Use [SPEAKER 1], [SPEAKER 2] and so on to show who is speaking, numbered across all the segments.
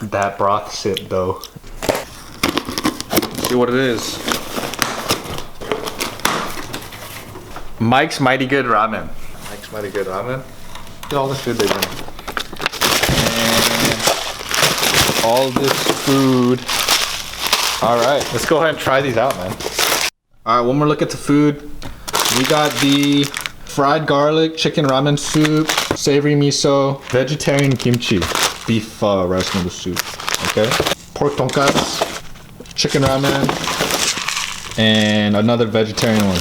[SPEAKER 1] That broth sip though. Let's see what it is. Mike's Mighty Good Ramen. Mike's Mighty Good Ramen. Look at all the food they bring. And all this food. Alright, let's go ahead and try these out, man. Alright, one more look at the food. We got the fried garlic chicken ramen soup, savory miso, vegetarian kimchi, beef rice noodle soup. Okay. Pork tonkas, chicken ramen, and another vegetarian one.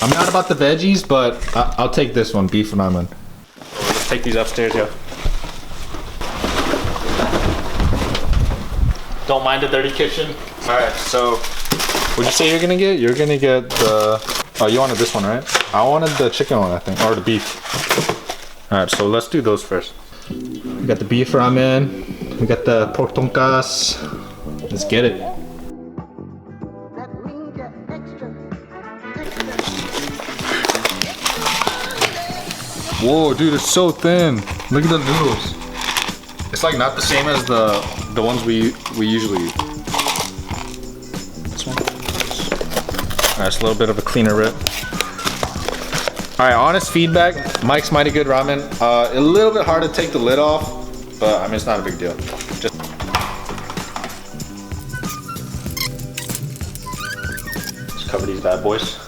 [SPEAKER 1] I'm not about the veggies, but I'll take this one, beef ramen. Let's take these upstairs, yo. Don't mind the dirty kitchen. Alright, so what'd you say you're gonna get? You're gonna get the... Oh, you wanted this one, right? I wanted the chicken one, I think, or the beef. Alright, so let's do those first. We got the beef ramen. We got the pork tonkas. Let's get it. Whoa, dude, it's so thin. Look at the noodles. It's like not the same as the ones we usually eat. This one. Alright, it's a little bit of a cleaner rip. Alright, honest feedback. Mike's Mighty Good Ramen. A little bit hard to take the lid off, but I mean it's not a big deal. Just cover these bad boys.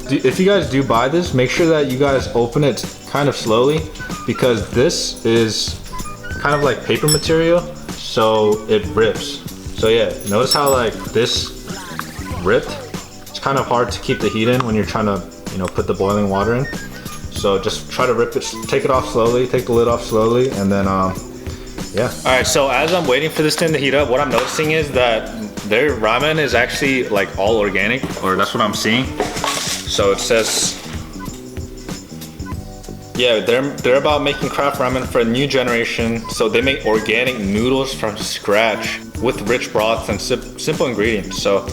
[SPEAKER 1] If you guys do buy this, make sure that you guys open it kind of slowly, because this is kind of like paper material, so it rips. So yeah, notice how like this ripped. It's kind of hard to keep the heat in when you're trying to, you know, put the boiling water in. So just try to rip it, take it off slowly, take the lid off slowly, and then yeah. All right, so as I'm waiting for this thing to heat up, what I'm noticing is that their ramen is actually like all organic, or that's what I'm seeing. So it says, yeah, they're about making craft ramen for a new generation. So they make organic noodles from scratch with rich broths and simple ingredients. So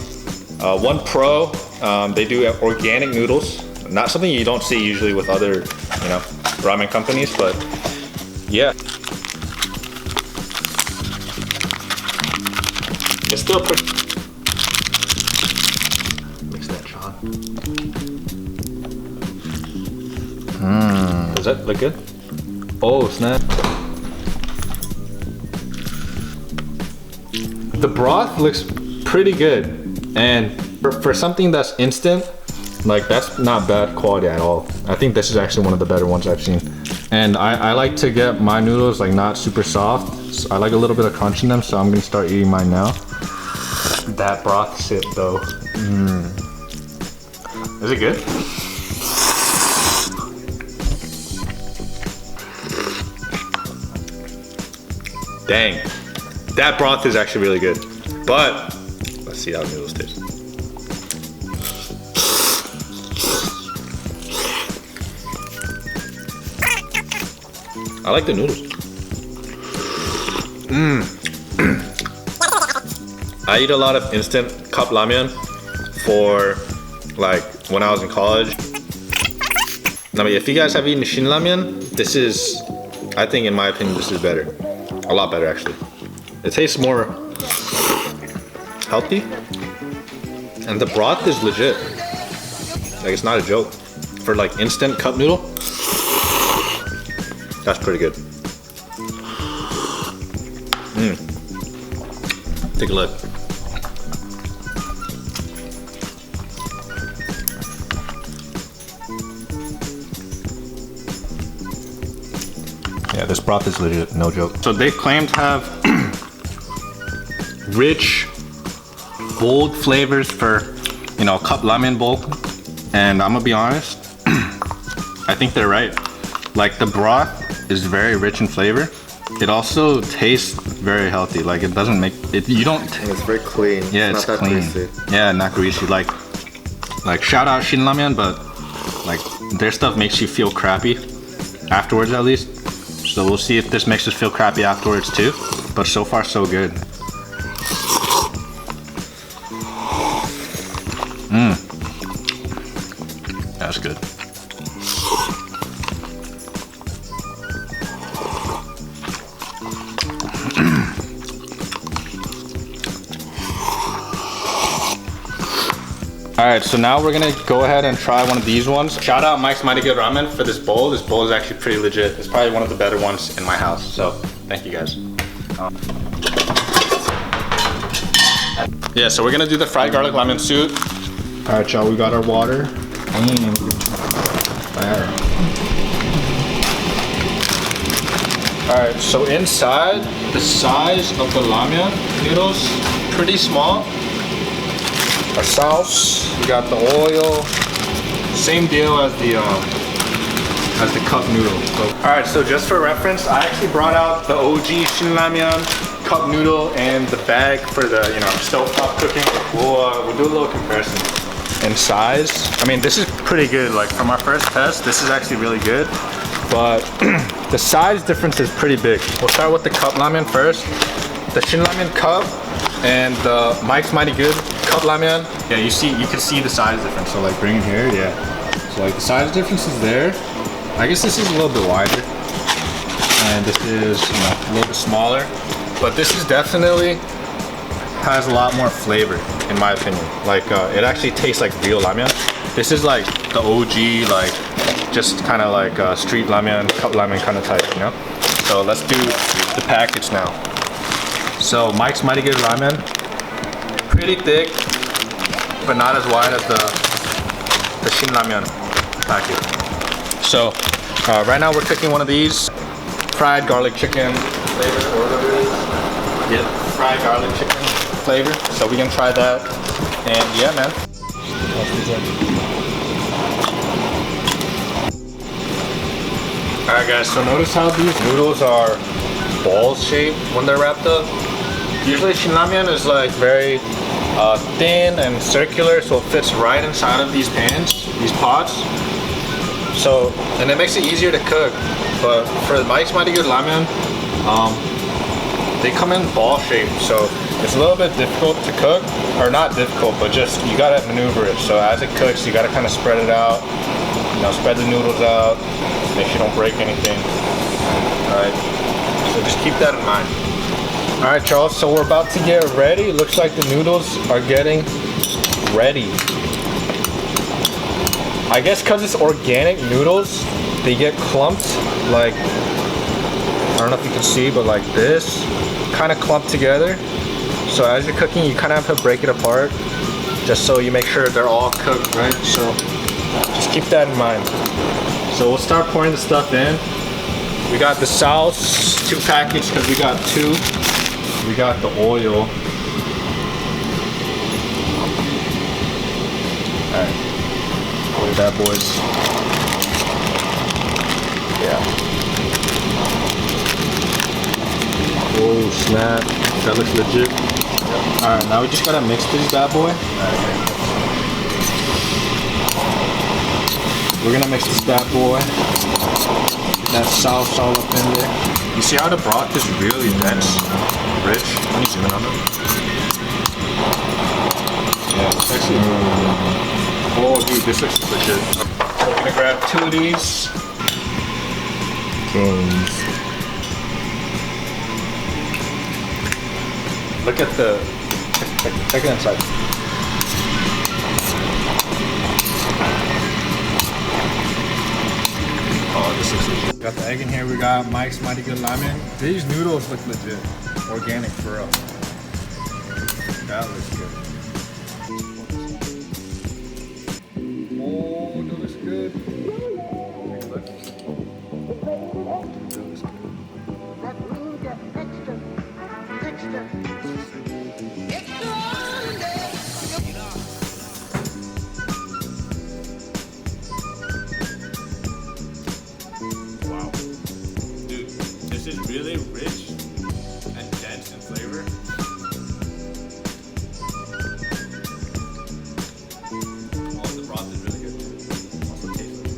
[SPEAKER 1] one pro, they do organic noodles. Not something you don't see usually with other, you know, ramen companies, but yeah. It's still pretty. Mix that, Sean. Does that look good? Oh, snap. The broth looks pretty good. And for something that's instant, like that's not bad quality at all. I think this is actually one of the better ones I've seen. And I like to get my noodles like not super soft. So I like a little bit of crunch in them, so I'm gonna start eating mine now. That broth sip though. Is it good? Dang, that broth is actually really good. But let's see how the noodles taste. I like the noodles. I eat a lot of instant cup ramen for like when I was in college. I mean, if you guys have eaten Shin ramen, this is, I think in my opinion, this is better. A lot better actually. It tastes more healthy. And the broth is legit. Like it's not a joke. For like instant cup noodle, that's pretty good. Take a look. Yeah, this broth is legit, no joke. So they claim to have rich, bold flavors for, you know, cup ramen bowl. And I'm gonna be honest, I think they're right. Like the broth is very rich in flavor. It also tastes very healthy. Like it doesn't make it. You don't.
[SPEAKER 2] And it's very clean.
[SPEAKER 1] Yeah, it's clean. Greasy. Yeah, not greasy. Like shout out Shin Ramen, but like their stuff makes you feel crappy afterwards, at least. So we'll see if this makes us feel crappy afterwards too. But so far, so good. That's good. Alright, so now we're gonna go ahead and try one of these ones. Shout out Mike's Mighty Good Ramen for this bowl. This bowl is actually pretty legit. It's probably one of the better ones in my house. So, thank you guys. Yeah, so we're gonna do the fried garlic lemon soup. Alright, y'all, we got our water. Alright, so inside, the size of the ramen noodles, pretty small. Our sauce, we got the oil, same deal as the cup noodle. Alright, so just for reference, I actually brought out the OG Shin Ramyeon cup noodle and the bag for the stovetop cooking. We'll do a little comparison. In size, I mean, this is pretty good. Like from our first test, this is actually really good, but the size difference is pretty big. We'll start with the cup ramen first. The Shin Ramyeon cup and the Mike's Mighty Good cup ramen. Yeah, you can see the size difference. So like bring it here, yeah. So like the size difference is there. I guess this is a little bit wider, and this is a little bit smaller. But this is definitely has a lot more flavor, in my opinion. Like it actually tastes like real ramen. This is like the OG, like just kind of like street ramen, cup ramen kind of type, you know. So let's do the package now. So Mike's Mighty Good Ramen, pretty thick, but not as wide as the Shin Ramyeon package. So right now we're cooking one of these fried garlic chicken flavor, or whatever it is. Yeah, fried garlic chicken flavor. So we can try that, and yeah, man. All right, guys. So notice how these noodles are ball shaped when they're wrapped up. Usually Shin Ramyeon is like very thin and circular, so it fits right inside of these pans, these pots. So, and it makes it easier to cook. But for Mike's Mighty Good Ramen, they come in ball shape, so it's a little bit difficult to cook, or not difficult, but just you gotta maneuver it. So as it cooks, you gotta kind of spread it out. Spread the noodles out. Make sure you don't break anything. All right. So just keep that in mind. All right, y'all. So we're about to get ready. It looks like the noodles are getting ready. I guess because it's organic noodles, they get clumped. Like, I don't know if you can see, but like this, kind of clumped together. So as you're cooking, you kind of have to break it apart, just so you make sure they're all cooked, right? So just keep that in mind. So we'll start pouring the stuff in. We got the sauce, 2 packages because we got 2. We got the oil. All right, look at that, boys. Yeah. Oh snap, that looks legit. All right, now we just gotta mix this bad boy. We're gonna mix this bad boy. Get that sauce all up in there. You see how the broth is really dense, rich? Let me zoom in on it. Yeah, it's actually. Oh, dude, this looks legit. So we're gonna grab 2 of these. Look at the. Check it inside. Oh, this looks legit. Got the egg in here. We got Mike's Mighty Good Ramen. These noodles look legit. Organic for real. That looks good. Oh, that looks good. Take a look. That looks good.
[SPEAKER 2] That means you're extra.
[SPEAKER 1] Wow. Dude, this is really rich and dense in flavor. Oh, the broth is really good. Also tasty.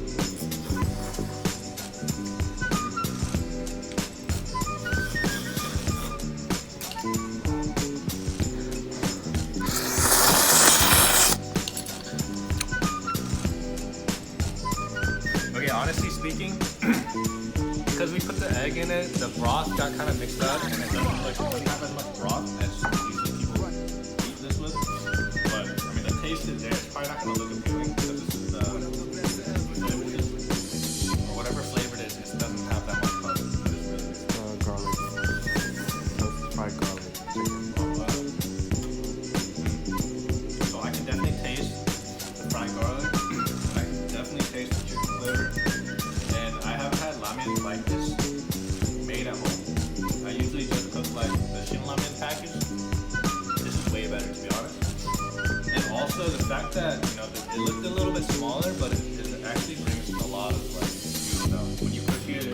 [SPEAKER 1] Okay, honestly speaking, because we put the egg in it, the broth got kind of mixed up, and it doesn't have as much broth as usually people eat this with. But I mean, the taste is there. It's probably not gonna that, you know, it looked a little bit smaller, but it actually brings a lot of like, you know, when you cook it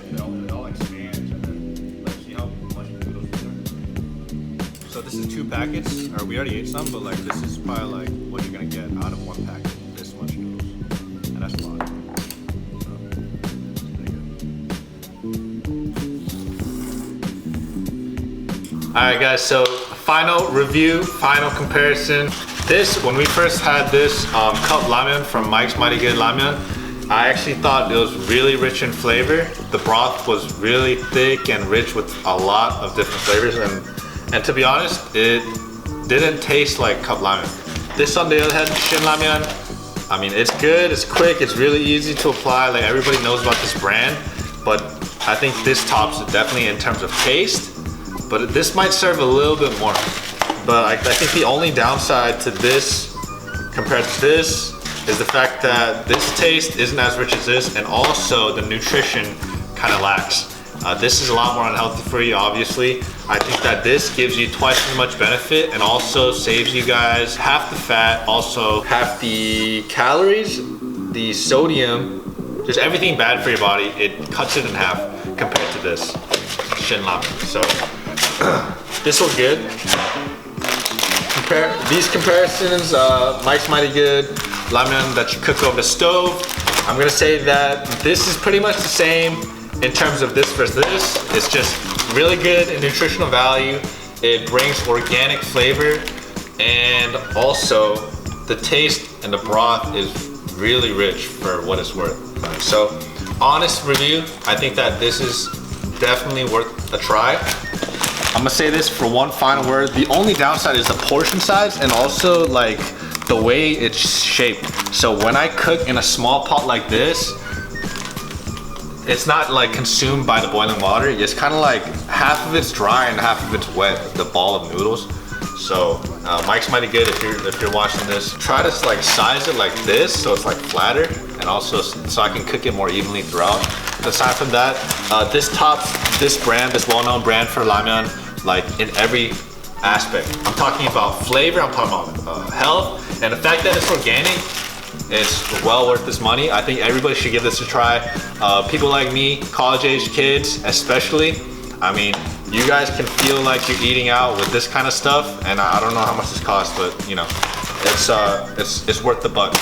[SPEAKER 1] all expands and then like, see how much noodles there are. So this is 2 packets, or we already ate some, but like this is probably like what you're gonna get out of 1 packet. This much noodles, and that's a lot. So, it's pretty good. All right, guys. So final review, final comparison. This, when we first had this cup ramen from Mike's Mighty Good Ramen, I actually thought it was really rich in flavor. The broth was really thick and rich with a lot of different flavors, and to be honest, it didn't taste like cup ramen. This, on the other hand, Shin Ramen, I mean, it's good, it's quick, it's really easy to apply. Like, everybody knows about this brand, but I think this tops it definitely in terms of taste, but this might serve a little bit more. But I think the only downside to this compared to this is the fact that this taste isn't as rich as this, and also the nutrition kind of lacks. This is a lot more unhealthy for you, obviously. I think that this gives you twice as much benefit and also saves you guys half the fat, also half the calories, the sodium, just everything bad for your body. It cuts it in half compared to this Shin Ramen. So this was good. These comparisons, Mike's Mighty Good ramen that you cook over the stove, I'm gonna say that this is pretty much the same in terms of this versus this. It's just really good in nutritional value. It brings organic flavor, and also the taste and the broth is really rich for what it's worth. So, honest review, I think that this is definitely worth a try. I'm gonna say this for one final word. The only downside is the portion size and also like the way it's shaped. So when I cook in a small pot like this, it's not like consumed by the boiling water. It's kind of like half of it's dry and half of it's wet, the ball of noodles. So Mike's Mighty Good, if you're watching this, try to like size it like this so it's like flatter, and also so I can cook it more evenly throughout. Aside from that, this tops this brand, this well-known brand for ramen, like in every aspect. I'm talking about flavor, I'm talking about health, and the fact that it's organic, it's well worth this money. I think everybody should give this a try. People like me, college-age kids especially, I mean, you guys can feel like you're eating out with this kind of stuff, and I don't know how much this costs, but you know, it's worth the buck.